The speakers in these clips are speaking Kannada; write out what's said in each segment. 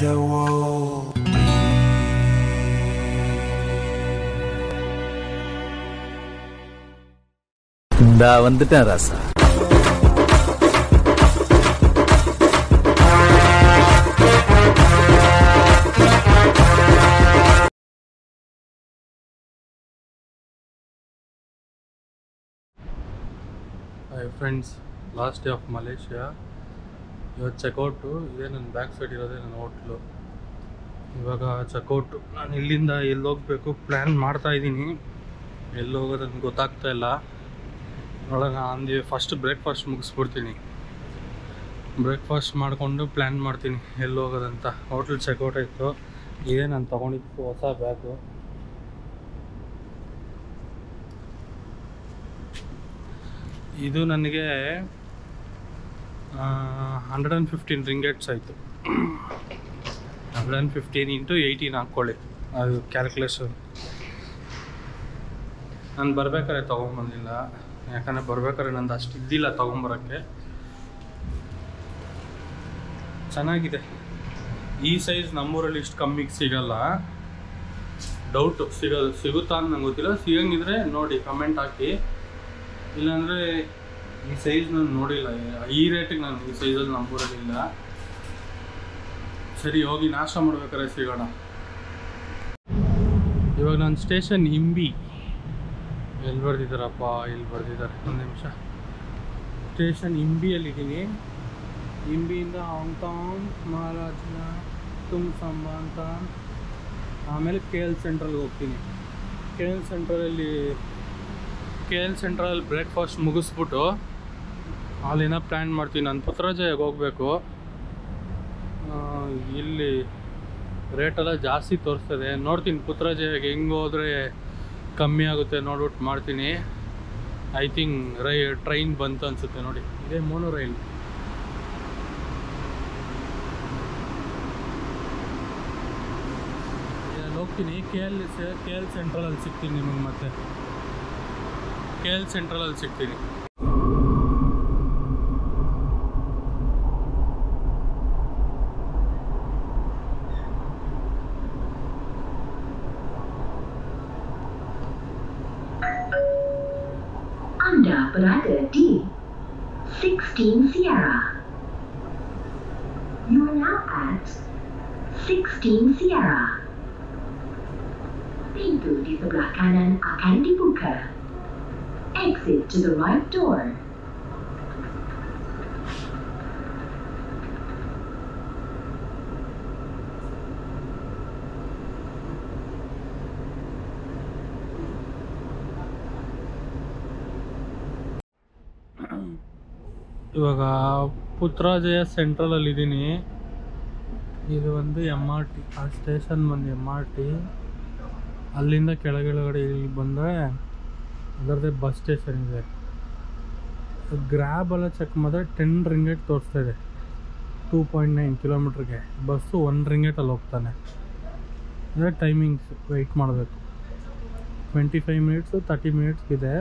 the wall. இந்த வந்துட்டேன் ராசா. Hi friends, last day of Malaysia. ಇವತ್ತು ಚೆಕ್ಔಟು. ಇದೇ ನನ್ನ ಬ್ಯಾಕ್ ಸೈಡ್ ಇರೋದೇ ನನ್ನ ಹೋಟ್ಲು. ಇವಾಗ ಚೆಕ್ಔಟು. ನಾನು ಇಲ್ಲಿಂದ ಎಲ್ಲಿ ಹೋಗಬೇಕು ಪ್ಲ್ಯಾನ್ ಮಾಡ್ತಾಯಿದ್ದೀನಿ. ಎಲ್ಲಿ ಹೋಗೋದಂತ ಗೊತ್ತಾಗ್ತಾ ಇಲ್ಲ. ನೋಡೋಣ. ಅಂದು ಫಸ್ಟ್ ಬ್ರೇಕ್ಫಾಸ್ಟ್ ಮುಗಿಸ್ಬಿಡ್ತೀನಿ. ಬ್ರೇಕ್ಫಾಸ್ಟ್ ಮಾಡಿಕೊಂಡು ಪ್ಲ್ಯಾನ್ ಮಾಡ್ತೀನಿ ಎಲ್ಲಿ ಹೋಗೋದಂತ. ಹೋಟ್ಲ್ ಚೆಕ್ಔಟ್ ಆಯಿತು. ಇದೇ ನಾನು ತೊಗೊಂಡಿದ್ದು ಹೊಸ ಬ್ಯಾಗು. ಇದು ನನಗೆ 115 ರಿಂಗೇಟ್ಸ್ ಆಯಿತು. 115 ಇಂಟು 18 ಹಾಕ್ಕೊಳ್ಳಿ, ಅದು ಕ್ಯಾಲ್ಕುಲೇಷನ್. ನಾನು ಬರ್ಬೇಕಾದ್ರೆ ತೊಗೊಂಬಂದಿಲ್ಲ, ಯಾಕಂದರೆ ಬರ್ಬೇಕಾದ್ರೆ ನಂದು ಅಷ್ಟು ಇದ್ದಿಲ್ಲ ತೊಗೊಂಬರೋಕ್ಕೆ. ಚೆನ್ನಾಗಿದೆ. ಈ ಸೈಜ್ ನಮ್ಮೂರಲ್ಲಿ ಇಷ್ಟು ಕಮ್ಮಿಗೆ ಸಿಗಲ್ಲ. ಡೌಟು ಸಿಗುತ್ತಾ ಅಂತ ನಂಗೆ ಗೊತ್ತಿಲ್ಲ. ಸಿಗಂಗಿದ್ರೆ ನೋಡಿ ಕಮೆಂಟ್ ಹಾಕಿ. ಇಲ್ಲಾಂದರೆ ಈ ಸೈಜ್ ನಾನು ನೋಡಿಲ್ಲ. ಈ ರೇಟಿಗೆ ನಾನು ಈ ಸೈಜಲ್ಲಿ ನಮ್ಮೂರಲ್ಲಿ ಇಲ್ಲ. ಸರಿ, ಹೋಗಿ ನಾಷ್ಟ ಮಾಡ್ಬೇಕಾದ್ರೆ ಸಿಗೋಣ. ಇವಾಗ ನಾನು ಸ್ಟೇಷನ್ ಇಂಬಿ. ಎಲ್ಲಿ ಬರ್ದಿದ್ದಾರಪ್ಪ, ಇಲ್ಲಿ ಬರ್ದಿದ್ದಾರೆ. ಒಂದು ನಿಮಿಷ. ಸ್ಟೇಷನ್ ಇಂಬಿಯಲ್ಲಿದ್ದೀನಿ. ಇಂಬಿಯಿಂದ ಹಾಂಗ್ಕಾಂಗ್, ಮಹಾರಾಜ, ತುಂಸಂಬ ಅಂತ. ಆಮೇಲೆ KL ಸೆಂಟ್ರಲ್ಗೆ ಹೋಗ್ತೀನಿ. KL ಸೆಂಟ್ರಲ್ಲಿ ಬ್ರೇಕ್ಫಾಸ್ಟ್ ಮುಗಿಸ್ಬಿಟ್ಟು ಅಲ್ಲಿನ ಪ್ಲ್ಯಾನ್ ಮಾಡ್ತೀನಿ. ನಾನು ಪುತ್ರಜಯಗೆ ಹೋಗಬೇಕು. ಇಲ್ಲಿ ರೇಟೆಲ್ಲ ಜಾಸ್ತಿ ತೋರಿಸ್ತದೆ. ನೋಡ್ತೀನಿ ಪುತ್ರಜಯಗೆ ಹೆಂಗೆ ಹೋದರೆ ಕಮ್ಮಿ ಆಗುತ್ತೆ ನೋಡ್ಬಿಟ್ಟು ಮಾಡ್ತೀನಿ. ಐ ಥಿಂಕ್ ಟ್ರೈನ್ ಬಂತು ಅನಿಸುತ್ತೆ. ನೋಡಿ, ಇದೇ ಮೋನೋ ರೈಲ್. ಹೋಗ್ತೀನಿ. KL ಸೆಂಟ್ರಲಲ್ಲಿ ಸಿಗ್ತೀನಿ ನಿಮಗೆ. ಮತ್ತೆ KL ಸೆಂಟ್ರಲಲ್ಲಿ ಸಿಗ್ತೀನಿ. Anda berada di 16 Sierra. You are now at 16 Sierra. Pintu di sebelah kanan akan dibuka. Exit to the right door. ಇವಾಗ ಪುತ್ರಜಯ ಸೆಂಟ್ರಲಲ್ಲಿದ್ದೀನಿ. ಇದು ಒಂದು MRT. ಆ ಸ್ಟೇಷನ್ ಬಂದು MRT. ಅಲ್ಲಿಂದ ಕೆಳಗಡೆ ಇಲ್ಲಿ ಬಂದರೆ ಅದರದ್ದೇ ಬಸ್ ಸ್ಟೇಷನ್ ಇದೆ. ಗ್ರ್ಯಾಬ್ ಎಲ್ಲ ಚೆಕ್ ಮಾಡಿದ್ರೆ 10 ರಿಂಗೇಟ್ ತೋರಿಸ್ತಾ ಇದೆ 2.9 ಕಿಲೋಮೀಟ್ರಿಗೆ. ಬಸ್ಸು 1 ರಿಂಗೇಟಲ್ಲಿ ಹೋಗ್ತಾನೆ. ಅಂದರೆ ಟೈಮಿಂಗ್ಸ್ ವೆಯ್ಟ್ ಮಾಡಬೇಕು. 25 ಮಿನಿಟ್ಸು 30 ಮಿನಿಟ್ಸ್ ಇದೆ.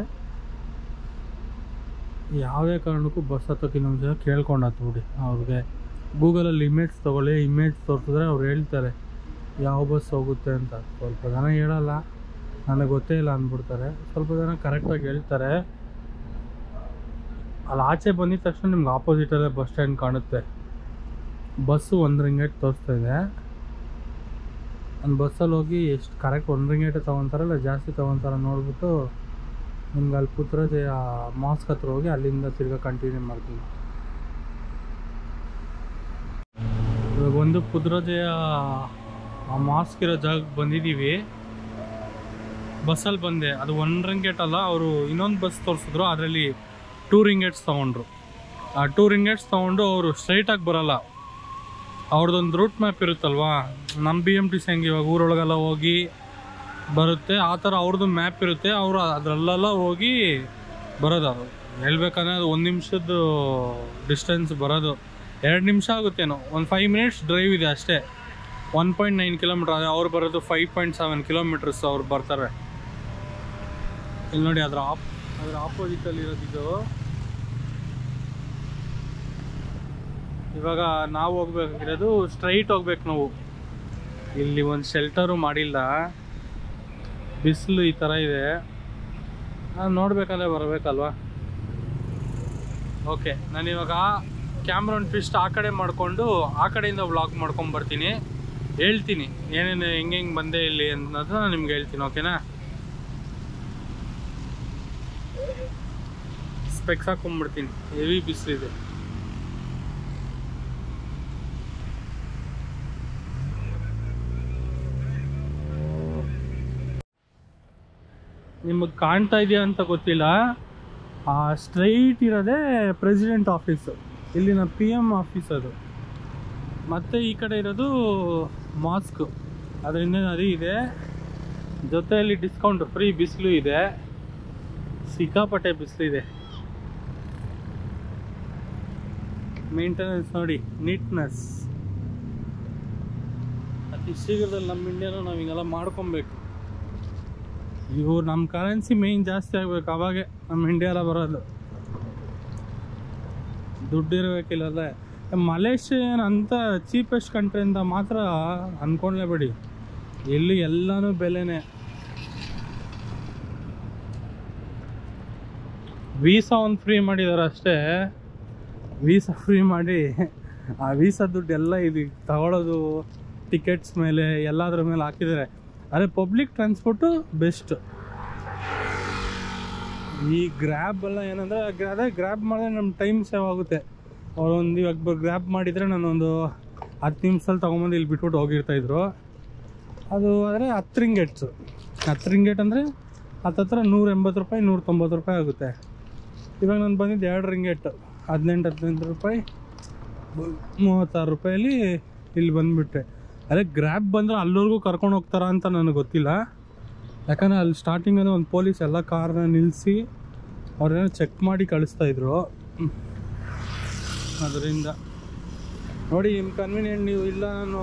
ಯಾವುದೇ ಕಾರಣಕ್ಕೂ ಬಸ್ ಹತ್ತೋಕ್ಕಿಂತ ಮುಂಚೆ ಕೇಳ್ಕೊಂಡು ಹತ್ಬಿಡಿ. ಅವ್ರಿಗೆ ಗೂಗಲಲ್ಲಿ ಇಮೇಜ್ ತೊಗೊಳ್ಳಿ. ಇಮೇಜ್ ತೋರಿಸಿದ್ರೆ ಅವ್ರು ಹೇಳ್ತಾರೆ ಯಾವ ಬಸ್ ಹೋಗುತ್ತೆ ಅಂತ. ಸ್ವಲ್ಪ ಜನ ಹೇಳಲ್ಲ, ನನಗೆ ಗೊತ್ತೇ ಇಲ್ಲ ಅಂದ್ಬಿಡ್ತಾರೆ. ಸ್ವಲ್ಪ ಜನ ಕರೆಕ್ಟಾಗಿ ಹೇಳ್ತಾರೆ. ಅಲ್ಲಿ ಆಚೆ ಬಂದಿದ ತಕ್ಷಣ ನಿಮ್ಗೆ ಆಪೋಸಿಟಲ್ಲೇ ಬಸ್ ಸ್ಟ್ಯಾಂಡ್ ಕಾಣುತ್ತೆ. ಬಸ್ಸು 1 ರಿಂಗೇಟ್ ತೋರಿಸ್ತಾ ಇದೆ. ಒಂದು ಬಸ್ಸಲ್ಲಿ ಹೋಗಿ ಎಷ್ಟು ಕರೆಕ್ಟ್ 1 ರಿಂಗೇಟೇ ತೊಗೊತಾರಲ್ಲ ಜಾಸ್ತಿ ತೊಗೊತಾರ ನೋಡಿಬಿಟ್ಟು ನಿಮ್ಗೆ ಅಲ್ಲಿ ಪುತ್ರಜಯ ಮಾಸ್ಕ್ ಹತ್ರ ಹೋಗಿ ಅಲ್ಲಿಂದ ತಿರ್ಗಾ ಕಂಟಿನ್ಯೂ ಮಾಡ್ತೀನಿ. ಇವಾಗ ಒಂದು ಪುತ್ರಜಯ ಆ ಮಾಸ್ಕ್ ಇರೋ ಜಾಗಕ್ಕೆ ಬಂದಿದ್ದೀವಿ. ಬಸ್ಸಲ್ಲಿ ಬಂದೆ. ಅದು 1 ರಿಂಗೇಟ್ ಅಲ್ಲ, ಅವರು ಇನ್ನೊಂದು ಬಸ್ ತೋರಿಸಿದ್ರು. ಅದರಲ್ಲಿ 2 ರಿಂಗೇಟ್ಸ್ ತೊಗೊಂಡ್ರು. ಆ 2 ರಿಂಗೇಟ್ಸ್ ತೊಗೊಂಡು ಅವರು ಸ್ಟ್ರೈಟಾಗಿ ಬರೋಲ್ಲ. ಅವ್ರದ್ದೊಂದು ರೂಟ್ ಮ್ಯಾಪ್ ಇರುತ್ತಲ್ವಾ, ನಮ್ಮ BMTC ಹೆಂಗೆ ಇವಾಗ ಊರೊಳಗೆಲ್ಲ ಹೋಗಿ ಬರುತ್ತೆ ಆ ಥರ ಅವ್ರದ್ದು ಮ್ಯಾಪ್ ಇರುತ್ತೆ. ಅವರು ಅದರಲ್ಲೆಲ್ಲ ಹೋಗಿ ಬರೋದು. ಅವರು ಹೇಳ್ಬೇಕಂದ್ರೆ ಅದು 1 ನಿಮಿಷದ್ದು ಡಿಸ್ಟೆನ್ಸ್ ಬರೋದು. 2 ನಿಮಿಷ ಆಗುತ್ತೇನೋ. ಒಂದು 5 ಮಿನಿಟ್ಸ್ ಡ್ರೈವ್ ಇದೆ ಅಷ್ಟೇ. 1.9 ಕಿಲೋಮೀಟ್ರ್. ಅವ್ರು ಬರೋದು 5.7 ಕಿಲೋಮೀಟರ್ಸ್ ಅವ್ರು ಬರ್ತಾರೆ. ಇಲ್ಲಿ ನೋಡಿ, ಅದರ ಆಪೋಸಿಟಲ್ಲಿ ಇರೋದಿದ್ದು ಇವಾಗ ನಾವು ಹೋಗ್ಬೇಕಿರೋದು ಸ್ಟ್ರೈಟ್ ಹೋಗ್ಬೇಕು ನಾವು. ಇಲ್ಲಿ ಒಂದು ಶೆಲ್ಟರು ಮಾಡಿಲ್ಲ, ಬಿಸಿಲು ಈ ಥರ ಇದೆ. ನಾನು ನೋಡ್ಬೇಕಂದ್ರೆ ಬರಬೇಕಲ್ವಾ. ಓಕೆ, ನಾನಿವಾಗ ಕ್ಯಾಮ್ರಾನ್ ಟ್ವಿಸ್ಟ್ ಆ ಕಡೆ ಮಾಡಿಕೊಂಡು ಆ ಕಡೆಯಿಂದ ವ್ಲಾಗ್ ಮಾಡ್ಕೊಂಬರ್ತೀನಿ. ಹೇಳ್ತೀನಿ ಏನೇನು ಹೆಂಗೆ ಬಂದೆ ಇಲ್ಲಿ ಅನ್ನೋದು ನಾನು ನಿಮ್ಗೆ ಹೇಳ್ತೀನಿ. ಓಕೆನಾ? ಸ್ಪೆಕ್ಸ್ ಹಾಕೊಂಡ್ಬಿಡ್ತೀನಿ, ಹೆವಿ ಬಿಸಿಲಿದೆ. ನಿಮಗೆ ಕಾಣ್ತಾ ಇದೆಯಾ ಅಂತ ಗೊತ್ತಿಲ್ಲ, ಆ ಸ್ಟ್ರೈಟ್ ಇರೋದೇ ಪ್ರೆಸಿಡೆಂಟ್ ಆಫೀಸು, ಇಲ್ಲಿನ PM ಆಫೀಸ್ ಅದು. ಮತ್ತು ಈ ಕಡೆ ಇರೋದು ಮಾಸ್ಕು, ಅದರಿಂದ ನದಿ ಇದೆ, ಜೊತೆಯಲ್ಲಿ ಡಿಸ್ಕೌಂಟ್ ಫ್ರೀ ಬಿಸಿಲು ಇದೆ, ಸಿಕ್ಕಾಪಟ್ಟೆ ಬಿಸಿಲಿದೆ. ಮೇಂಟೆನೆನ್ಸ್ ನೋಡಿ, ನೀಟ್ನೆಸ್. ಅತಿ ಶೀಘ್ರದಲ್ಲಿ ನಮ್ಮ ಇಂಡಿಯಾನು ನಾವು ಹಿಂಗೆಲ್ಲ ಮಾಡ್ಕೊಬೇಕು. ಇವು ನಮ್ಮ ಕರೆನ್ಸಿ ಮೇಯ್ನ್ ಜಾಸ್ತಿ ಆಗ್ಬೇಕು, ಅವಾಗೆ ನಮ್ಮ ಇಂಡಿಯಾ ಎಲ್ಲ ಬರೋದು. ದುಡ್ಡು ಇರಬೇಕಿಲ್ಲದೆ. ಮಲೇಷ್ಯಾ ಏನಂತ ಚೀಪೆಸ್ಟ್ ಕಂಟ್ರಿ ಅಂತ ಮಾತ್ರ ಅಂದ್ಕೊಂಡ್ಲೇಬೇಡಿ, ಎಲ್ಲಿ ಎಲ್ಲನೂ ಬೆಲೆನೇ. ವೀಸಾ ಒಂದು ಫ್ರೀ ಮಾಡಿದ್ದಾರೆ ಅಷ್ಟೇ. ವೀಸಾ ಫ್ರೀ ಮಾಡಿ ಆ ವೀಸಾ ದುಡ್ಡು ಎಲ್ಲ ಇದು ತಗೊಳ್ಳೋದು, ಟಿಕೆಟ್ಸ್ ಮೇಲೆ ಎಲ್ಲದ್ರ ಮೇಲೆ ಹಾಕಿದ್ದಾರೆ. ಅದೇ ಪಬ್ಲಿಕ್ ಟ್ರಾನ್ಸ್ಪೋರ್ಟು ಬೆಸ್ಟ್. ಈ ಗ್ರ್ಯಾಬ್ ಎಲ್ಲ ಏನಂದರೆ ಅದೇ ಗ್ರ್ಯಾಬ್ ಮಾಡಿದ್ರೆ ನಮ್ಮ ಟೈಮ್ ಸೇವ್ ಆಗುತ್ತೆ. ಅವರೊಂದು ಇವಾಗ ಗ್ರ್ಯಾಬ್ ಮಾಡಿದರೆ ನಾನೊಂದು 10 ನಿಮಿಷದಲ್ಲಿ ತೊಗೊಂಬಂದು ಇಲ್ಲಿ ಬಿಟ್ಬಿಟ್ಟು ಹೋಗಿರ್ತಾಯಿದ್ರು. ಅದು ಆದರೆ 10 ರಿಂಗೇಟ್ಸು. 10 ರಿಂಗೇಟ್ ಅಂದರೆ ಹತ್ತತ್ರ 180 ರೂಪಾಯಿ 190 ರೂಪಾಯಿ ಆಗುತ್ತೆ. ಇವಾಗ ನಾನು ಬಂದಿದ್ದು 2 ರಿಂಗೇಟ್, 18 ರೂಪಾಯಿ, 36 ರೂಪಾಯಲ್ಲಿ ಇಲ್ಲಿ ಬಂದುಬಿಟ್ಟೆ. ಅದೇ ಗ್ರ್ಯಾಬ್ ಬಂದರೆ ಅಲ್ಲಿವರೆಗೂ ಕರ್ಕೊಂಡು ಹೋಗ್ತಾರಾ ಅಂತ ನನಗೆ ಗೊತ್ತಿಲ್ಲ. ಯಾಕಂದರೆ ಅಲ್ಲಿ ಸ್ಟಾರ್ಟಿಂಗಲ್ಲಿ ಒಂದು ಪೊಲೀಸ್ ಎಲ್ಲ ಕಾರ್ನ ನಿಲ್ಲಿಸಿ ಅವ್ರೇನೋ ಚೆಕ್ ಮಾಡಿ ಕಳಿಸ್ತಾಯಿದ್ರು. ಅದರಿಂದ ನೋಡಿ, ನಿಮ್ಮ ಕನ್ವೀನಿಯೆಂಟ್. ನೀವು ಇಲ್ಲ ನಾನು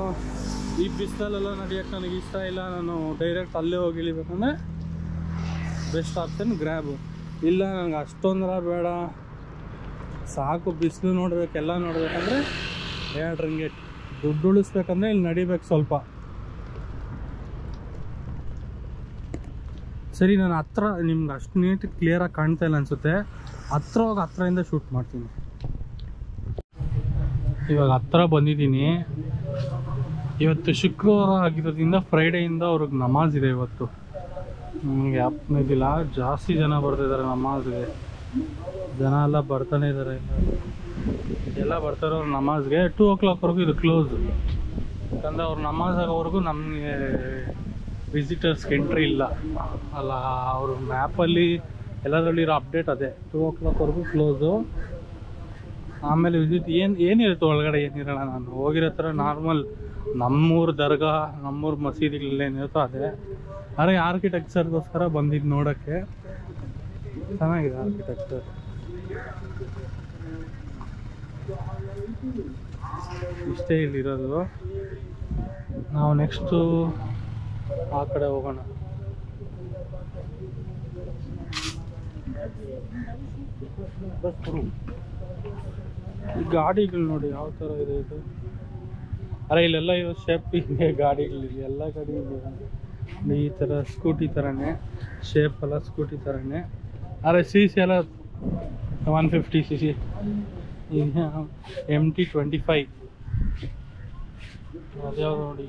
ಈ ಬಿಸಿಲಲ್ಲೆಲ್ಲ ನಡೆಯೋಕ್ಕೆ ನನಗೆ ಇಷ್ಟ ಇಲ್ಲ, ನಾನು ಡೈರೆಕ್ಟ್ ಅಲ್ಲೇ ಹೋಗಿ ಇಳಿಬೇಕಂದ್ರೆ ಬೆಸ್ಟ್ ಆಪ್ಷನ್ ಗ್ರ್ಯಾಬು. ಇಲ್ಲ ನನಗೆ ಅಷ್ಟೊಂದರ ಬೇಡ, ಸಾಕು ಬಿಸಿಲು ನೋಡ್ಬೇಕು, ಎಲ್ಲ ನೋಡ್ಬೇಕಂದ್ರೆ 2 ರಿಂಗೇಟ್. ದುಡ್ಡು ಉಳಿಸ್ಬೇಕಂದ್ರೆ ಇಲ್ಲಿ ನಡಿಬೇಕು ಸ್ವಲ್ಪ. ಸರಿ, ನಾನು ಹತ್ರ ನಿಮ್ಗೆ ಅಷ್ಟು ನೀಟಾಗಿ ಕ್ಲಿಯರಾಗಿ ಕಾಣ್ತಾ ಇಲ್ಲ ಅನಿಸುತ್ತೆ. ಹತ್ರ ಹೋಗಿ ಹತ್ರದಿಂದ ಶೂಟ್ ಮಾಡ್ತೀನಿ. ಇವಾಗ ಹತ್ರ ಬಂದಿದ್ದೀನಿ. ಇವತ್ತು ಶುಕ್ರವಾರ ಆಗಿರೋದ್ರಿಂದ ಫ್ರೈಡೆಯಿಂದ ಅವ್ರಿಗೆ ನಮಾಜ್ ಇದೆ ಇವತ್ತು. ನಮಗೆ ಅಪ್ಪನಿದ್ದಿಲ್ಲ, ಜಾಸ್ತಿ ಜನ ಬರ್ತಾಯಿದ್ದಾರೆ ನಮಾಜ್ಗೆ. ಜನ ಎಲ್ಲ ಬರ್ತಾನೆ ಇದ್ದಾರೆ, ಎಲ್ಲ ಬರ್ತಾರೆ ಅವ್ರು ನಮಾಜ್ಗೆ. 2 o'clockವರೆಗೂ ಇದು ಕ್ಲೋಸ್. ಯಾಕಂದರೆ ಅವ್ರು ನಮಾಜ್ ಆಗೋವರೆಗೂ ನಮಗೆ ವಿಸಿಟರ್ಸ್ಗೆ ಎಂಟ್ರಿ ಇಲ್ಲ ಅಲ್ಲ. ಅವರು ಮ್ಯಾಪಲ್ಲಿ ಎಲ್ಲದರಲ್ಲಿರೋ ಅಪ್ಡೇಟ್ ಅದೇ, 2 o'clockವರೆಗೂ ಕ್ಲೋಸು. ಆಮೇಲೆ ವಿಸಿಟ್ ಏನಿರುತ್ತೆ ಒಳಗಡೆ, ಏನಿರೋಲ್ಲ. ನಾನು ಹೋಗಿರೋ ಥರ ನಾರ್ಮಲ್ ನಮ್ಮೂರು ದರ್ಗಾ, ನಮ್ಮೂರು ಮಸೀದಿಗಳೇನಿರುತ್ತೋ ಅದೇ. ಆದರೆ ಆರ್ಕಿಟೆಕ್ಚರ್ಗೋಸ್ಕರ ಬಂದಿದ್ದು ನೋಡೋಕ್ಕೆ. ಚೆನ್ನಾಗಿದೆ ಆರ್ಕಿಟೆಕ್ಚರ್. ಇಷ್ಟೇ ಇಲ್ಲಿರೋದು. ನಾವು ನೆಕ್ಸ್ಟು ಆ ಕಡೆ ಹೋಗೋಣ. ಈ ಗಾಡಿಗಳು ನೋಡಿ ಯಾವ ಥರ ಇದೆ ಇದು. ಅರೆ ಇಲ್ಲೆಲ್ಲ ಇರೋ ಶೇಪ್ ಇದೆ ಗಾಡಿಗಳಿದೆ, ಎಲ್ಲ ಗಾಡಿಗಳು ಈ ಥರ ಸ್ಕೂಟಿ ಥರನೇ ಶೇಪ್ ಎಲ್ಲ, ಸ್ಕೂಟಿ ಥರನೇ. ಅರೆ CC ಎಲ್ಲ 150 cc, MT25 ಅದ್ಯಾವ ನೋಡಿ.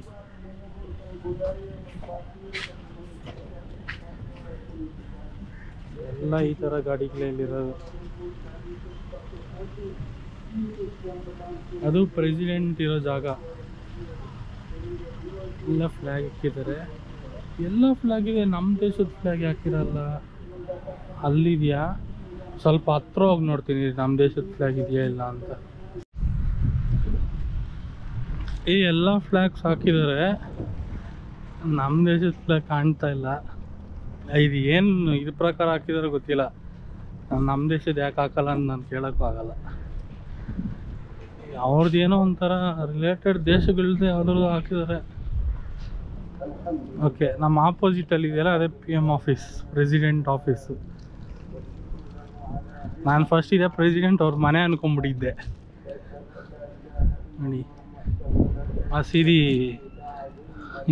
ಎಲ್ಲ ಈ ಥರ ಗಾಡಿಗಳಲ್ಲಿರೋದು. ಅದು ಪ್ರೆಸಿಡೆಂಟ್ ಇರೋ ಜಾಗ. ಎಲ್ಲ ಫ್ಲ್ಯಾಗ್ ಹಾಕಿದ್ದಾರೆ, ಎಲ್ಲ ಫ್ಲ್ಯಾಗ್ ಇದೆ. ನಮ್ಮ ದೇಶದ ಫ್ಲ್ಯಾಗ್ ಹಾಕಿರಲ್ಲ. ಅಲ್ಲಿದೆಯಾ? ಸ್ವಲ್ಪ ಹತ್ರ ಹೋಗಿ ನೋಡ್ತೀನಿ ನಮ್ಮ ದೇಶದ ಫ್ಲ್ಯಾಗ್ ಇದೆಯಾ ಇಲ್ಲ ಅಂತ. ಈ ಎಲ್ಲ ಫ್ಲ್ಯಾಗ್ಸ್ ಹಾಕಿದ್ದಾರೆ, ನಮ್ಮ ದೇಶದ ಫ್ಲ್ಯಾಗ್ ಕಾಣ್ತಾ ಇಲ್ಲ. ಇದು ಏನು ಇದ್ರ ಪ್ರಕಾರ ಹಾಕಿದಾರೆ ಗೊತ್ತಿಲ್ಲ. ನಮ್ಮ ದೇಶದ ಯಾಕೆ ಹಾಕಲ್ಲ ಅಂತ ನಾನು ಕೇಳೋಕ್ಕೂ ಆಗಲ್ಲ. ಅವ್ರದ್ದು ಏನೋ ಒಂಥರ ರಿಲೇಟೆಡ್ ದೇಶಗಳದ್ದು ಯಾವ್ದಾದ್ರು ಹಾಕಿದ್ದಾರೆ. ಓಕೆ, ನಮ್ಮ ಆಪೋಸಿಟಲ್ಲಿ ಇದೆಯಲ್ಲ ಅದೇ PM ಆಫೀಸ್, ಪ್ರೆಸಿಡೆಂಟ್ ಆಫೀಸು. ನಾನು ಫಸ್ಟ್ ಇದೆ ಪ್ರೆಸಿಡೆಂಟ್ ಅವ್ರ ಮನೆ ಅನ್ಕೊಂಡ್ಬಿಟ್ಟಿದ್ದೆ. ನೋಡಿ ಮಸೀದಿ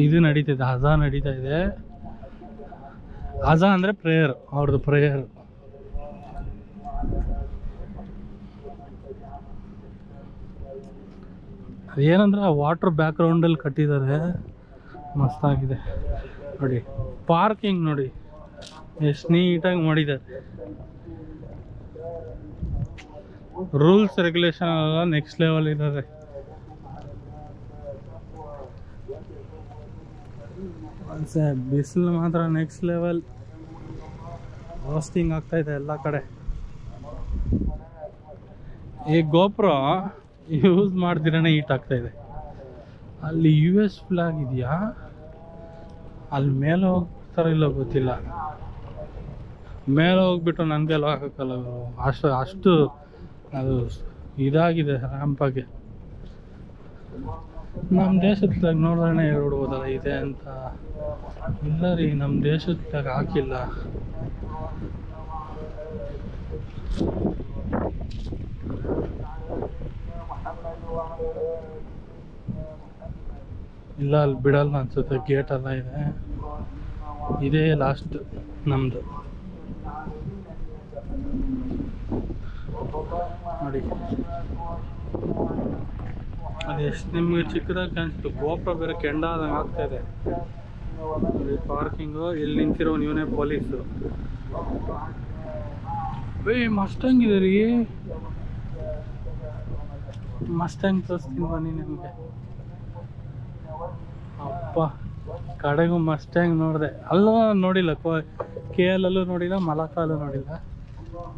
ಇದು ನಡೀತಿದೆ, ಅಜಾ ನಡೀತಾ ಇದೆ. ಅಜಾ ಅಂದರೆ ಪ್ರೇಯರ್, ಅವ್ರದ್ದು ಪ್ರೇಯರ್. ಅದೇನಂದ್ರೆ ಆ ವಾಟರ್ ಬ್ಯಾಕ್ಗ್ರೌಂಡಲ್ಲಿ ಕಟ್ಟಿದ್ದಾರೆ, ಮಸ್ತಾಗಿದೆ ನೋಡಿ. ಪಾರ್ಕಿಂಗ್ ನೋಡಿ ಎಷ್ಟು ನೀಟಾಗಿ ಮಾಡಿದ್ದಾರೆ. ರೂಲ್ಸ್ ರೆಗ್ಯುಲೇಷನ್ ಎಲ್ಲ ನೆಕ್ಸ್ಟ್ ಲೆವೆಲ್ ಇದ್ದಾರೆ. ಬಿಸಿಲು ಮಾತ್ರ ನೆಕ್ಸ್ಟ್ ಲೆವೆಲ್, ರೋಸ್ಟಿಂಗ್ ಆಗ್ತಾ ಇದೆ ಎಲ್ಲ ಕಡೆ. ಈ ಗೋಪುರ ಯೂಸ್ ಮಾಡ್ದಿರೇ ಹೀಟ್ ಆಗ್ತಾ ಇದೆ. ಅಲ್ಲಿ US ಫ್ಲಾಗ್ ಇದೆಯಾ, ಅಲ್ಲಿ ಮೇಲೆ ಹೋಗ್ತಾರ ಇಲ್ಲ ಗೊತ್ತಿಲ್ಲ. ಮೇಲೆ ಹೋಗ್ಬಿಟ್ಟು ನನಗೆಲ್ಲ ಹಾಕಕ್ಕಲ್ಲ, ಅಷ್ಟು ಅದು ಇದಾಗಿದೆ ರ್ಯಾಂಪಾಗೆ. ನಮ್ಮ ದೇಶದ ಫ್ಲಾಗ್ ನೋಡಿದ್ರೆ ಹೇಳ್ಬಿಡ್ಬೋದಲ್ಲ ಇದೆ ಅಂತ. ಇಲ್ಲ ರೀ, ನಮ್ಮ ದೇಶದ ಫ್ಲಾಗ್ ಹಾಕಿಲ್ಲ. ಇಲ್ಲ ಅಲ್ಲಿ ಬಿಡಲ್ಲ ಅನ್ಸುತ್ತೆ, ಗೇಟ್ ಎಲ್ಲ ಇದೆ. ಇದೇ ಲಾಸ್ಟ್ ನಮ್ಮದು ನೋಡಿ. ಅದೆಷ್ಟು ನಿಮ್ಗೆ ಚಿಕ್ಕದಾಗಿ ಕಾಣಿಸ್ತು, ಗೋಪುರ ಬೇರೆ ಕೆಂಡಾದಂಗೆ ಆಗ್ತಾ ಇದೆ ನೋಡಿ. ಪಾರ್ಕಿಂಗು, ಇಲ್ಲಿ ನಿಂತಿರೋ ಇವನೇ ಪೊಲೀಸು. ಮಸ್ಟ್ಯಾಂಗ್ ಇದೆ ರೀ, ಮಸ್ಟ್ಯಾಂಗ್ ತೋರಿಸ್ತೀನಿ ಬನ್ನಿ ನಿಮಗೆ. ಅಪ್ಪ ಕಡೆಗೂ ಮಸ್ಟ್ಯಾಂಗ್ ನೋಡಿದೆ, ಅಲ್ಲೂ ನೋಡಿಲ್ಲ, KL ಅಲ್ಲೂ ನೋಡಿಲ್ಲ, ಮಲಕಾಲೂ ನೋಡಿಲ್ಲ.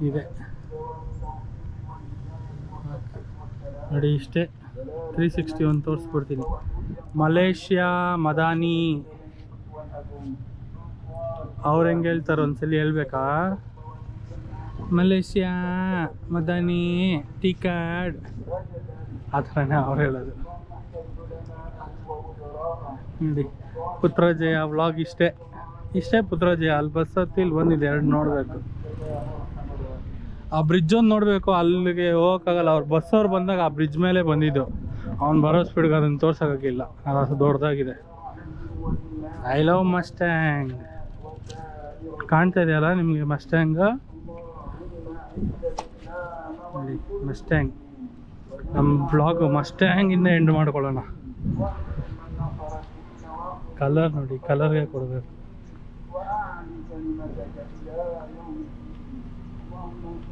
ಇದೆ ನೋಡಿ, ಇಷ್ಟೇ 361 ತೋರಿಸ್ಬಿಡ್ತೀನಿ. ಮಲೇಷ್ಯಾ ಮದಾನಿ ಅವ್ರು ಹೆಂಗೆ ಹೇಳ್ತಾರೆ ಒಂದ್ಸಲಿ ಹೇಳ್ಬೇಕಾ? ಮಲೇಷ್ಯಾ ಮದಾನಿ ಟಿಕಾಡ್ ಆ ಥರನೇ ಅವ್ರು ಹೇಳೋದು ನೋಡಿ. ಪುತ್ರಜಯ ವ್ಲಾಗ್ ಇಷ್ಟೇ ಪುತ್ರಜಯ. ಅಲ್ಲಿ ಬಸ್ ಹತ್ತಿ ಇಲ್ಲಿ ಬಂದಿದೆ, ಎರಡು ನೋಡಬೇಕು. ಆ ಬ್ರಿಡ್ಜ್ ಒಂದು ನೋಡಬೇಕು, ಅಲ್ಲಿಗೆ ಹೋಗೋಕ್ಕಾಗಲ್ಲ. ಅವ್ರು ಬಸ್ಸವ್ರು ಬಂದಾಗ ಆ ಬ್ರಿಡ್ಜ್ ಮೇಲೆ ಬಂದಿದ್ದು, ಅವ್ನು ಬರೋ ಸ್ಪೀಡ್ಗೆ ಅದನ್ನು ತೋರ್ಸೋಕ್ಕಾಗಿಲ್ಲ, ಅದು ದೊಡ್ಡದಾಗಿದೆ. I love Mustang. ಕಾಣ್ತಾ ಇದೆಯಲ್ಲ ನಿಮಗೆ ಮಸ್ಟ್ಯಾಂಗ್ ನೋಡಿ. ಮಸ್ಟ್ಯಾಂಗ್ ನಮ್ಮ ಬ್ಲಾಗ್ ಮಸ್ಟ್ಯಾಂಗಿಂದ ಎಂಡ್ ಮಾಡ್ಕೊಳ್ಳೋಣ. ಕಲರ್ ನೋಡಿ, ಕಲರ್ಗೆ ಕೊಡಬೇಕು.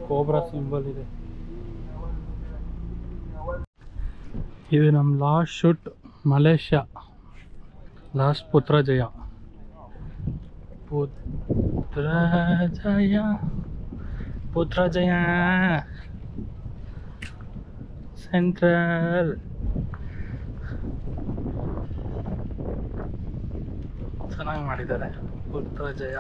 ಕೋಬ್ರಾ ಸಿಂಬಲ್ ಇದೆ. ಇದು ನಮ್ಮ last shoot Malaysia, last Putrajaya. Putrajaya central. ಚೆನ್ನಾಗಿ ಮಾಡಿದ್ದಾರೆ ಪುತ್ರಜಯ.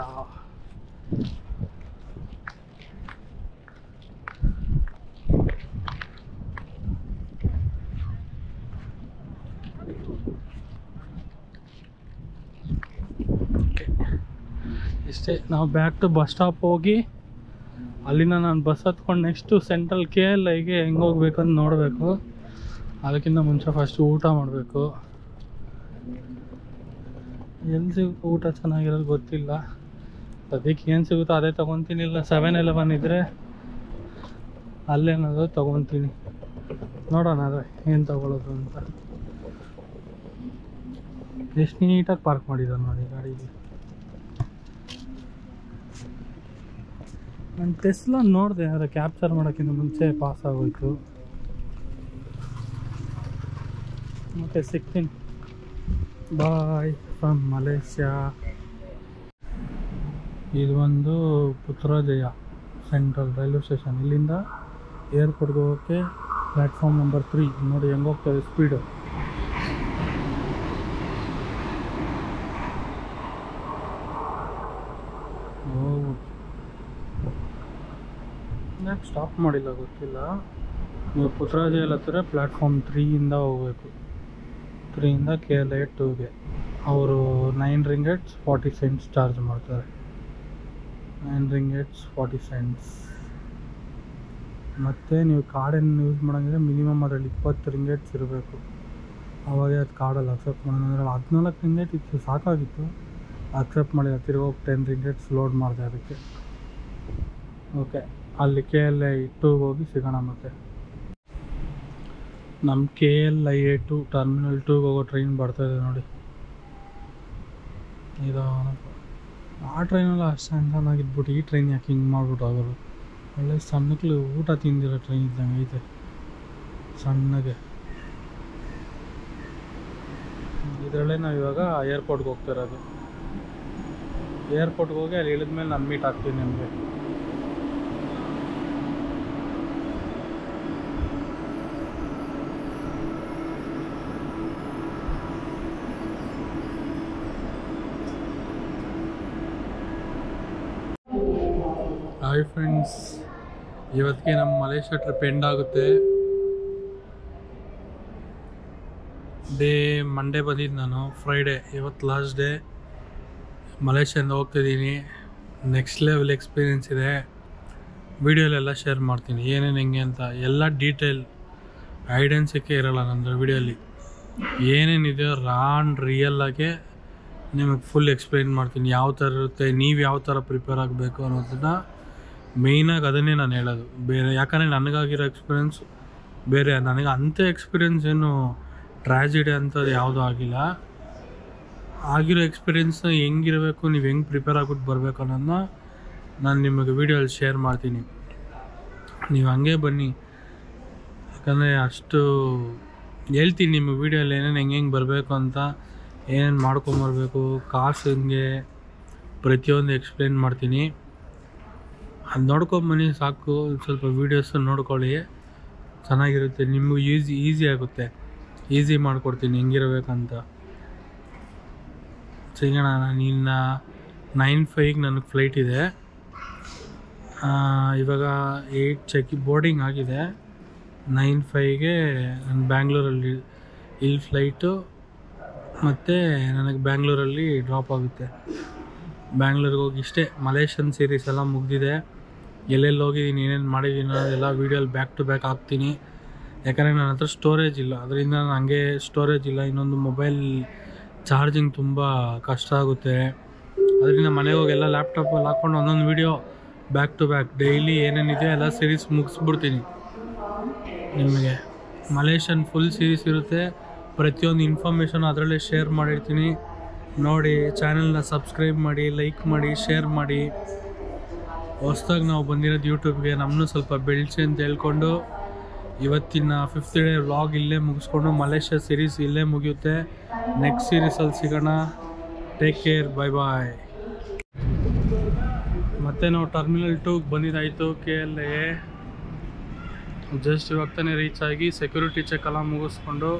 ಇಷ್ಟೇ. ನಾವು ಬ್ಯಾಕ್ ಟು ಬಸ್ ಸ್ಟಾಪ್ ಹೋಗಿ ಅಲ್ಲಿಂದ ನಾನು ಬಸ್ ಹತ್ಕೊಂಡು ನೆಕ್ಸ್ಟು ಸೆಂಟ್ರಲ್ KLಗೆ ಹೆಂಗೆ ಹೋಗ್ಬೇಕಂತ ನೋಡಬೇಕು. ಅದಕ್ಕಿಂತ ಮುಂಚೆ ಫಸ್ಟು ಊಟ ಮಾಡಬೇಕು. ಎಲ್ಲಿ ಸಿಗುತ್ತೆ ಊಟ ಚೆನ್ನಾಗಿರೋದು ಗೊತ್ತಿಲ್ಲ. ಸದ್ಯಕ್ಕೆ ಏನು ಸಿಗುತ್ತೋ ಅದೇ ತೊಗೊತೀನಿ. ಇಲ್ಲ 7-Eleven ಇದ್ದರೆ ಅಲ್ಲೇನಾದರೂ ತೊಗೊತೀನಿ. ನೋಡೋಣ ಅದೇ ಏನು ತೊಗೊಳ್ಳೋದು ಅಂತ. ಎಷ್ಟು ನೀಟಾಗಿ ಪಾರ್ಕ್ ಮಾಡಿದ್ದಾರೆ ನೋಡಿ ಗಾಡೀಲಿ. ನಾನು ಟೆಸ್ಲಾ ನೋಡಿದೆ, ಆದರೆ ಕ್ಯಾಪ್ಚರ್ ಮಾಡೋಕ್ಕಿಂತ ಮುಂಚೆ ಪಾಸ್ ಆಗೋಯ್ತು. ಮತ್ತೆ ಸಿಗ್ತೀನಿ. ಬಾಯ್ ಫ್ರಮ್ ಮಲೇಷ್ಯಾ. ಇದು ಒಂದು ಪುತ್ರಜಯ ಸೆಂಟ್ರಲ್ ರೈಲ್ವೆ ಸ್ಟೇಷನ್. ಇಲ್ಲಿಂದ ಏರ್ಪೋರ್ಟ್ಗೆ ಹೋಗೋಕ್ಕೆ ಪ್ಲ್ಯಾಟ್ಫಾರ್ಮ್ ನಂಬರ್ 3 ನೋಡಿ ಹೆಂಗೆ ಹೋಗ್ತದೆ ಸ್ಪೀಡು. ಯಾಕೆ ಸ್ಟಾಪ್ ಮಾಡಿಲ್ಲ ಗೊತ್ತಿಲ್ಲ. ನೀವು ಪುತ್ರಜಯಲ್ಲಿ ಹತ್ತಿರ ಪ್ಲ್ಯಾಟ್ಫಾರ್ಮ್ 3ಇಂದ ಹೋಗಬೇಕು. 3ಇಂದ KLA 2ಗೆ ಅವರು 9 ರಿಂಗೇಟ್ಸ್ 40 ಸೆಂಟ್ಸ್ ಚಾರ್ಜ್ ಮಾಡ್ತಾರೆ. 9 ರಿಂಗೇಟ್ಸ್ 40 ಸೆಂಟ್ಸ್. ಮತ್ತು ನೀವು ಕಾರ್ಡನ್ನು ಯೂಸ್ ಮಾಡೋಂಗಿದ್ರೆ ಮಿನಿಮಮ್ ಅದರಲ್ಲಿ 20 ರಿಂಗೇಟ್ಸ್ ಇರಬೇಕು. ಅವಾಗೇ ಅದು ಕಾರ್ಡಲ್ಲಿ ಅಕ್ಸೆಪ್ಟ್ ಮಾಡೋಣ. ಅದರಲ್ಲಿ 14 ರಿಂಗೇಟ್ ಇತ್ತು, ಸಾಕಾಗಿತ್ತು. ಅಕ್ಸೆಪ್ಟ್ ಮಾಡಿದ ತಿರುಗಿ 10 ರಿಂಗೇಟ್ಸ್ ಲೋಡ್ ಮಾಡಿದೆ ಅದಕ್ಕೆ. ಓಕೆ, ಅಲ್ಲಿ KLIA2 ಹೋಗಿ ಸಿಗೋಣ. ಮತ್ತು ನಮ್ಮ KLIA2 ಟರ್ಮಿನಲ್ 2ಗೆ ಹೋಗೋ ಟ್ರೈನ್ ಬರ್ತಾಯಿದೆ ನೋಡಿ. ಇದು ಆ ಟ್ರೈನೆಲ್ಲ ಅಷ್ಟು ಚೆನ್ನಾಗಿದ್ಬಿಟ್ಟು ಈ ಟ್ರೈನ್ ಯಾಕೆ ಹಿಂಗೆ ಮಾಡ್ಬಿಟ್ಟು ಆಗೋರು. ಒಳ್ಳೆ ಸಣ್ಣಕ್ಲು ಊಟ ತಿಂದಿರೋ ಟ್ರೈನ್ ಇದ್ದಂಗೆ ಐತೆ, ಸಣ್ಣಗೆ. ಇದರಲ್ಲೇ ನಾವು ಇವಾಗ ಏರ್ಪೋರ್ಟ್ಗೆ ಹೋಗ್ತಾ ಇರೋದು. ಏರ್ಪೋರ್ಟ್ಗೆ ಹೋಗಿ ಅಲ್ಲಿ ಇಳಿದ್ಮೇಲೆ ನಾನು ಮೀಟ್ ಆಗ್ತೀನಿ ನಿಮಗೆ. ಹಾಯ್ ಫ್ರೆಂಡ್ಸ್, ಇವತ್ತಿಗೆ ನಮ್ಮ ಮಲೇಷ್ಯಾ ಟ್ರಿಪ್ ಎಂಡ್ ಆಗುತ್ತೆ. ಮಂಡೇ ಬಂದಿದ್ದು ನಾನು, ಫ್ರೈಡೇ ಇವತ್ತು ಲಾಸ್ಟ್ ಡೇ. ಮಲೇಷ್ಯಾದಿಂದ ಹೋಗ್ತಿದ್ದೀನಿ. ನೆಕ್ಸ್ಟ್ ಲೆವೆಲ್ ಎಕ್ಸ್ಪೀರಿಯೆನ್ಸ್ ಇದೆ. ವೀಡಿಯೋಲೆಲ್ಲ ಶೇರ್ ಮಾಡ್ತೀನಿ ಏನೇನು ಹೆಂಗೆ ಅಂತ. ಎಲ್ಲ ಡೀಟೇಲ್ ಐಡೆನ್ಸಿಕ್ಕೆ ಇರೋಲ್ಲ ನಂದು ವೀಡಿಯೋಲಿ. ಏನೇನಿದೆಯೋ ರಿಯಲ್ಲಾಗೆ ನಿಮಗೆ ಫುಲ್ ಎಕ್ಸ್ಪ್ಲೈನ್ ಮಾಡ್ತೀನಿ. ಯಾವ ಥರ ಇರುತ್ತೆ, ನೀವು ಯಾವ ಥರ ಪ್ರಿಪೇರ್ ಆಗಬೇಕು ಅನ್ನೋದನ್ನು ಮೇಯ್ನಾಗಿ ಅದನ್ನೇ ನಾನು ಹೇಳೋದು. ಬೇರೆ ಯಾಕಂದರೆ ನನಗಾಗಿರೋ ಎಕ್ಸ್ಪೀರಿಯೆನ್ಸ್ ಬೇರೆ. ನನಗೆ ಅಂಥ ಎಕ್ಸ್ಪೀರಿಯೆನ್ಸ್ ಏನು ಟ್ರ್ಯಾಜಿಡಿ ಅಂಥದ್ದು ಯಾವುದೂ ಆಗಿಲ್ಲ. ಆಗಿರೋ ಎಕ್ಸ್ಪೀರಿಯೆನ್ಸ್ನ ಹೆಂಗಿರಬೇಕು, ನೀವು ಹೆಂಗೆ ಪ್ರಿಪೇರ್ ಆಗ್ಬಿಟ್ಟು ಬರಬೇಕು ಅನ್ನೋದನ್ನ ನಾನು ನಿಮಗೆ ವೀಡಿಯೋಲ್ಲಿ ಶೇರ್ ಮಾಡ್ತೀನಿ. ನೀವು ಹಂಗೆ ಬನ್ನಿ, ಯಾಕಂದರೆ ಅಷ್ಟು ಹೇಳ್ತೀನಿ ನಿಮಗೆ ವೀಡಿಯೋಲ್ಲಿ ಏನೇನು ಹೆಂಗೆ ಬರಬೇಕು ಅಂತ, ಏನೇನು ಮಾಡ್ಕೊಂಬರ್ಬೇಕು, ಕಾಸು ಹೆಂಗೆ, ಪ್ರತಿಯೊಂದು ಎಕ್ಸ್ಪ್ಲೇನ್ ಮಾಡ್ತೀನಿ. ಅದು ನೋಡ್ಕೊಂಬನ್ನಿ ಸಾಕು. ಸ್ವಲ್ಪ ವೀಡಿಯೋಸ್ ನೋಡ್ಕೊಳ್ಳಿ, ಚೆನ್ನಾಗಿರುತ್ತೆ. ನಿಮಗೂ ಈಸಿ ಆಗುತ್ತೆ. ಈಸಿ ಮಾಡಿಕೊಡ್ತೀನಿ ಹೆಂಗಿರಬೇಕಂತ. ಸಿಗೋಣ. ನಾನು ಇನ್ನು 9:05ಗೆ ನನಗೆ ಫ್ಲೈಟ್ ಇದೆ. ಇವಾಗ 8 ಬೋರ್ಡಿಂಗ್ ಆಗಿದೆ. 9:05ಗೆ ನಾನು ಬ್ಯಾಂಗ್ಳೂರಲ್ಲಿ ಇಲ್ಲಿ ಫ್ಲೈಟು, ಮತ್ತು ನನಗೆ ಬ್ಯಾಂಗ್ಳೂರಲ್ಲಿ ಡ್ರಾಪ್ ಆಗುತ್ತೆ. ಬ್ಯಾಂಗ್ಳೂರಿಗೆ ಹೋಗಿ ಇಷ್ಟೇ. ಮಲೇಷಿಯನ್ ಸೀರೀಸ್ ಎಲ್ಲ ಮುಗಿದಿದೆ. ಎಲ್ಲೆಲ್ಲಿ ಹೋಗಿದ್ದೀನಿ, ಏನೇನು ಮಾಡಿದ್ದೀನಿ ಅದೆಲ್ಲ ವೀಡಿಯೋಲಿ ಬ್ಯಾಕ್ ಟು ಬ್ಯಾಕ್ ಹಾಕ್ತೀನಿ. ಯಾಕಂದರೆ ನನ್ನ ಹತ್ರ ಸ್ಟೋರೇಜ್ ಇಲ್ಲ, ಅದರಿಂದ ನಾನು ಹಂಗೆ ಸ್ಟೋರೇಜ್ ಇಲ್ಲ. ಇನ್ನೊಂದು ಮೊಬೈಲ್ ಚಾರ್ಜಿಂಗ್ ತುಂಬ ಕಷ್ಟ ಆಗುತ್ತೆ. ಅದರಿಂದ ಮನೆಗೆ ಹೋಗಿ ಎಲ್ಲ ಲ್ಯಾಪ್ಟಾಪಲ್ಲಿ ಹಾಕ್ಕೊಂಡು ಒಂದೊಂದು video back to back daily ಏನೇನಿದೆಯೋ ಎಲ್ಲ ಸೀರೀಸ್ ಮುಗಿಸ್ಬಿಡ್ತೀನಿ. ನಿಮಗೆ ಮಲೇಷಿಯನ್ ಫುಲ್ ಸೀರೀಸ್ ಇರುತ್ತೆ. ಪ್ರತಿಯೊಂದು ಇನ್ಫಾರ್ಮೇಷನ್ ಅದರಲ್ಲೇ ಶೇರ್ ಮಾಡಿರ್ತೀನಿ. ನೋಡಿ, ಚಾನೆಲ್ನ ಸಬ್ಸ್ಕ್ರೈಬ್ ಮಾಡಿ, ಲೈಕ್ ಮಾಡಿ, ಶೇರ್ ಮಾಡಿ. ಹೊಸ್ದಾಗಿ ನಾವು ಬಂದಿರೋದು ಯೂಟ್ಯೂಬ್ಗೆ, ನಮ್ಮನ್ನು ಸ್ವಲ್ಪ ಬೆಳೆಸಿ ಅಂತ ಹೇಳ್ಕೊಂಡು ಇವತ್ತಿನ 5th ಡೇ ವ್ಲಾಗ್ ಇಲ್ಲೇ ಮುಗಿಸ್ಕೊಂಡು ಮಲೇಷ್ಯಾ ಸೀರೀಸ್ ಇಲ್ಲೇ ಮುಗಿಯುತ್ತೆ. ನೆಕ್ಸ್ಟ್ ಸೀರೀಸಲ್ಲಿ ಸಿಗೋಣ. ಟೇಕ್ ಕೇರ್, ಬಾಯ್ ಬಾಯ್. ಮತ್ತು ನಾವು ಟರ್ಮಿನಲ್ 2ಗೆ ಬಂದಿದ್ದಾಯಿತು. KLIA ಜಸ್ಟ್ ಇವಾಗ ತಾನೇ ರೀಚ್ ಆಗಿ ಸೆಕ್ಯೂರಿಟಿ ಚೆಕ್ ಎಲ್ಲ ಮುಗಿಸ್ಕೊಂಡು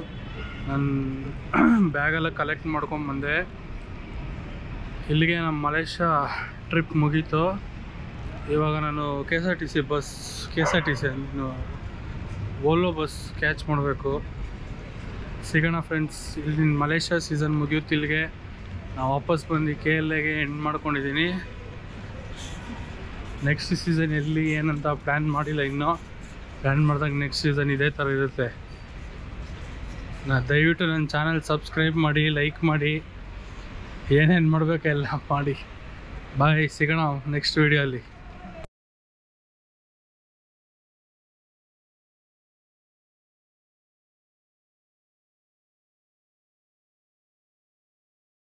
ನನ್ನ ಬ್ಯಾಗೆಲ್ಲ ಕಲೆಕ್ಟ್ ಮಾಡ್ಕೊಂಬಂದೆ. ಇಲ್ಲಿಗೆ ನಮ್ಮ ಮಲೇಷ್ಯಾ ಟ್ರಿಪ್ ಮುಗೀತು. ಇವಾಗ ನಾನು KSRTC ಓಲೋ ಬಸ್ ಕ್ಯಾಚ್ ಮಾಡಬೇಕು. ಸಿಗೋಣ ಫ್ರೆಂಡ್ಸ್. ಇಲ್ಲಿ ಮಲೇಷ್ಯಾ ಸೀಸನ್ ಮುಗಿಯುತ್ತೆ. ಇಲ್ಲಿಗೆ ನಾವು ವಾಪಸ್ ಬಂದು KLIAಗೆ ಎಂಡ್ ಮಾಡ್ಕೊಂಡಿದ್ದೀನಿ. ನೆಕ್ಸ್ಟ್ ಸೀಸನ್ ಎಲ್ಲಿ ಏನಂತ ಪ್ಲ್ಯಾನ್ ಮಾಡಿಲ್ಲ ಇನ್ನೂ. ಪ್ಲ್ಯಾನ್ ಮಾಡಿದಾಗ ನೆಕ್ಸ್ಟ್ ಸೀಸನ್ ಇದೇ ಥರ ಇರುತ್ತೆ. ದಯವಿಟ್ಟು ನನ್ನ ಚಾನಲ್ ಸಬ್ಸ್ಕ್ರೈಬ್ ಮಾಡಿ, ಲೈಕ್ ಮಾಡಿ, ಏನೇನು ಮಾಡಬೇಕು ಎಲ್ಲ ಮಾಡಿ. ಬಾಯ್, ಸಿಗೋಣ ನೆಕ್ಸ್ಟ್ ವೀಡಿಯೋಲಿ.